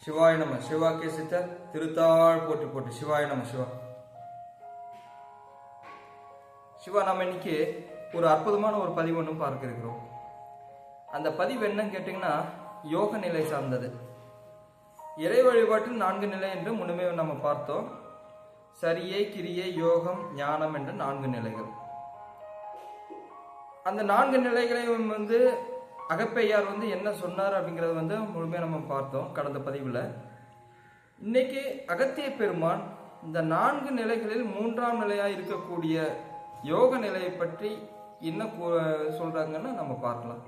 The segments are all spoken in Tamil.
சிவாய நம. சிவாக்கிய சித்தர் திருத்தாள் போற்றி போற்றி. சிவாய நம. சிவா நம்ம இன்னைக்கு ஒரு அற்புதமான ஒரு பதிவு ஒன்று பார்க்க இருக்கிறோம். அந்த பதிவு என்னன்னு கேட்டிங்கன்னா, யோக நிலை சார்ந்தது. இறை வழிபாட்டில் 4 நிலை என்று முன்னுமே நம்ம பார்த்தோம். சரியை, கிரியை, யோகம், ஞானம் என்ற 4 நிலைகள். அந்த 4 நிலைகளையும் அகப்பையார் என்ன சொன்னார் அப்படிங்கிறது முழுமையாக நம்ம பார்த்தோம் கடந்த பதிவில். இன்னைக்கு அகத்திய பெருமான் இந்த 4 நிலைகளில் 3ஆம் நிலையாக இருக்கக்கூடிய யோக நிலையை பற்றி என்ன சொல்றாங்கன்னு நம்ம பார்க்கலாம்.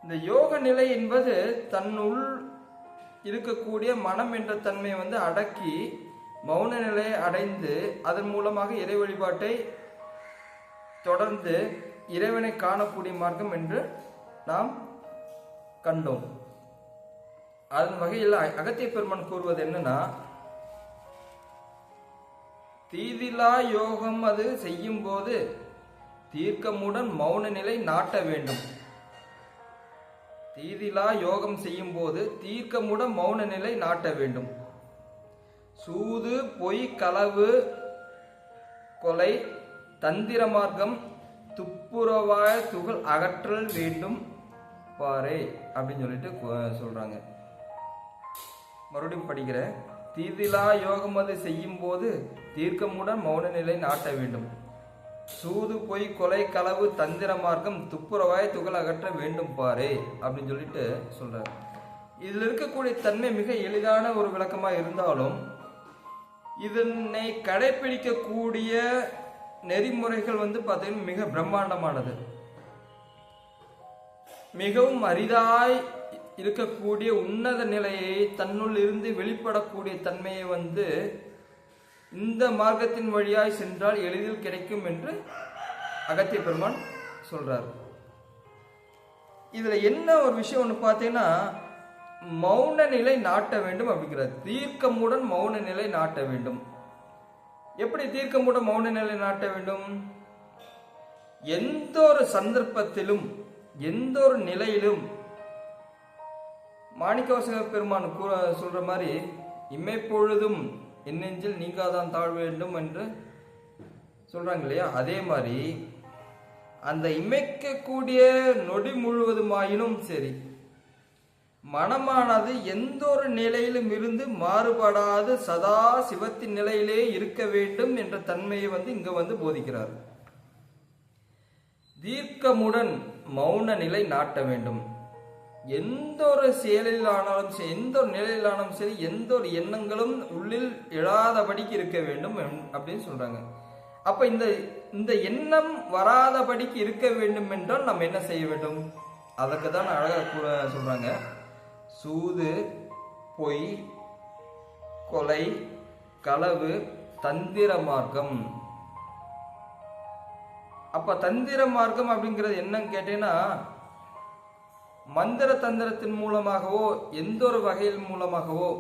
இந்த யோக நிலை என்பது தன்னுள் இருக்கக்கூடிய மனம் என்ற தன்மையை அடக்கி மௌன நிலையை அடைந்து அதன் மூலமாக இறை வழிபாட்டை தொடர்ந்து இறைவனை காணக்கூடிய மார்க்கம் என்று நாம் கண்டோம். அதன் வகையில் அகத்திய பெருமான் கூறுவது என்னன்னா, தீதிலா யோகம் அது செய்யும் போது தீர்க்கமுடன் மௌன நிலை நாட்ட வேண்டும். தீதிலா யோகம் செய்யும் போது தீர்க்கமுடன் மௌன நிலை நாட்ட வேண்டும். சூது, பொய், களவு, கொலை, தந்திர மார்க்கம், துப்புரவாய துகள் அகற்றல் வேண்டும் பாரே அப்படின்னு சொல்லிட்டு சொல்றாங்க. மறுபடியும் படிக்கிறேன். தீதிலா யோகம் அது செய்யும் போது தீர்க்கமுடன் மௌன நிலை நாட்ட வேண்டும். சூது, பொய், கொலை, களவு, தந்திர மார்க்கம், துப்புரவாய துகள் அகற்ற வேண்டும் பாரே அப்படின்னு சொல்லிட்டு சொல்றாரு. இதுல இருக்கக்கூடிய தன்மை மிக எளிதான ஒரு விளக்கமா இருந்தாலும் இதனை கடைபிடிக்கக்கூடிய நெறிமுறைகள் பார்த்தீங்கன்னா மிக பிரம்மாண்டமானது. மிகவும் அரிதாய் இருக்கக்கூடிய உன்னத நிலையை தன்னுள் இருந்து வெளிப்படக்கூடிய தன்மையை இந்த மார்க்கத்தின் வழியாய் சென்றால் எளிதில் கிடைக்கும் என்று அகத்திய பெருமான் சொல்றார். இதுல என்ன ஒரு விஷயம் ஒன்று பார்த்தீங்கன்னா, மௌன நிலை நாட்ட வேண்டும் அப்படிங்கிறார். தீர்க்கமுடன் மௌன நிலை நாட்ட வேண்டும். எப்படி தீர்க்கமுடன் மௌன நிலை நாட்ட வேண்டும்? எந்த ஒரு சந்தர்ப்பத்திலும் எந்த ஒரு நிலையிலும் மாணிக்கவாசக பெருமான் சொல்ற மாதிரி இமைப்பொழுதும் என் நெஞ்சில் நீங்காதான் தாழ் வேண்டும் என்று சொல்றாங்க இல்லையா? அதே மாதிரி அந்த இமைக்கக்கூடிய நொடி முழுவதுமாயினும் சரி, மனமானது எந்த ஒரு நிலையிலும் இருந்து மாறுபடாது சதா சிவத்தின் நிலையிலே இருக்க வேண்டும் என்ற தன்மையை இங்க போதிக்கிறார். தீர்க்கமுடன் மௌன நிலை நாட்ட வேண்டும். எந்த ஒரு செயலில் ஆனாலும் சரி, எந்த ஒரு நிலையிலானாலும் சரி, எந்த ஒரு எண்ணங்களும் உள்ளில் எழாதபடிக்கு இருக்க வேண்டும் அப்படின்னு சொல்றாங்க. அப்ப இந்த எண்ணம் வராதபடிக்கு இருக்க வேண்டும் என்றால் நம்ம என்ன செய்ய வேண்டும்? அதற்கு தான் அழகா சொல்றாங்க. சூது, பொய், கொலை, களவு, தந்திர மார்க்கம். அப்ப தந்திர மார்க்கம் அப்படிங்கிறது என்னன்னு கேட்டீங்கன்னா, மந்திர தந்திரத்தின் மூலமாகவோ எந்த ஒரு வகையில் மூலமாகவோ,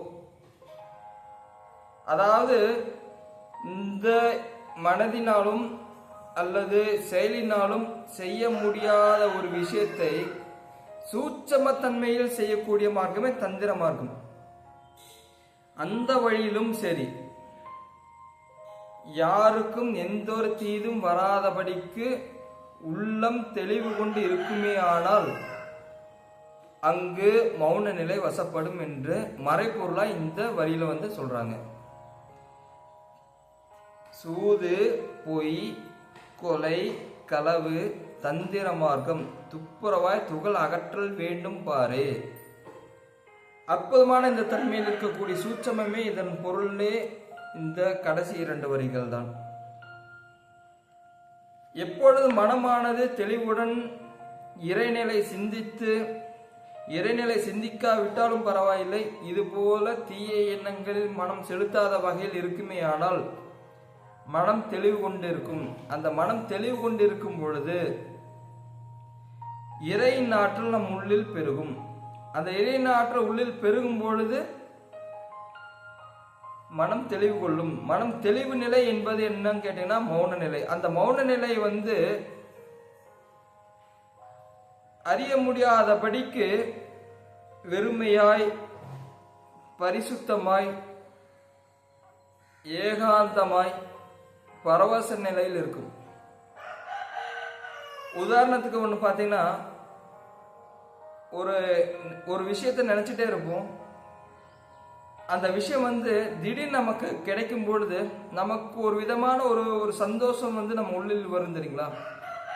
அதாவது இந்த மனதினாலும் அல்லது செயலினாலும் செய்ய முடியாத ஒரு விஷயத்தை சூட்சமத்தன்மையில் செய்யக்கூடிய மார்க்கமே தந்திர மார்க்கம். அந்த வழியிலும் சரி, யாருக்கும் எந்த ஒரு தீதும் வராதபடிக்கு உள்ளம் தெளிவு கொண்டு இருக்குமே ஆனால் அங்கு மௌன நிலை வசப்படும் என்று மறைப்பொருளா இந்த வரியில சொல்றாங்க. சூது, பொய், கொலை, களவு, தந்திர மார்க்கம், துப்புரவாய் துகள் அகற்றல் வேண்டும் பாரு. அற்புதமான இந்த தன்மையில் இருக்கக்கூடிய சூட்சமே இதன் பொருளே இந்த கடைசி 2 வரிகள் தான். எப்பொழுது மனமானது தெளிவுடன் இறைநிலை சிந்தித்து, இறைநிலை சிந்திக்காவிட்டாலும் பரவாயில்லை, இது போல தீய எண்ணங்களில் மனம் செலுத்தாத வகையில் இருக்குமே ஆனால் மனம் தெளிவு கொண்டிருக்கும். அந்த மனம் தெளிவு கொண்டிருக்கும் பொழுது இறையின் ஆற்றல் நம் உள்ளில் பெருகும். அந்த இறையின் ஆற்றல் உள்ளில் பெருகும் பொழுது மனம் தெளிவு கொள்ளும். மனம் தெளிவு நிலை என்பது என்னன்னு கேட்டீங்கன்னா மௌன நிலை. அந்த மௌன நிலை அறிய முடியாதபடிக்கு வெறுமையாய் பரிசுத்தமாய் ஏகாந்தமாய் பரவச நிலையில் இருக்கும். உதாரணத்துக்கு ஒன்று பார்த்தீங்கன்னா, ஒரு விஷயத்தை நினச்சிட்டே இருப்போம். அந்த விஷயம் திடீர்னு நமக்கு கிடைக்கும் பொழுது நமக்கு ஒரு விதமான ஒரு சந்தோஷம் நம்ம உள்ளில் வரும் தெரியுங்களா?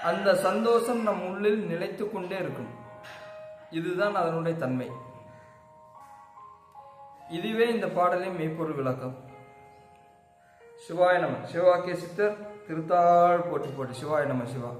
அந்த சந்தோஷம் நம் உள்ளில் நிலைத்து கொண்டே இருக்கும். இதுதான் அதனுடைய தன்மை. இதுவே இந்த பாடலின் மெய்ப்பொருள் விளக்கம். சிவாய நம. சிவவாக்கிய சித்தர் திருத்தாள் போற்றி போற்றி. சிவாய நம சிவா.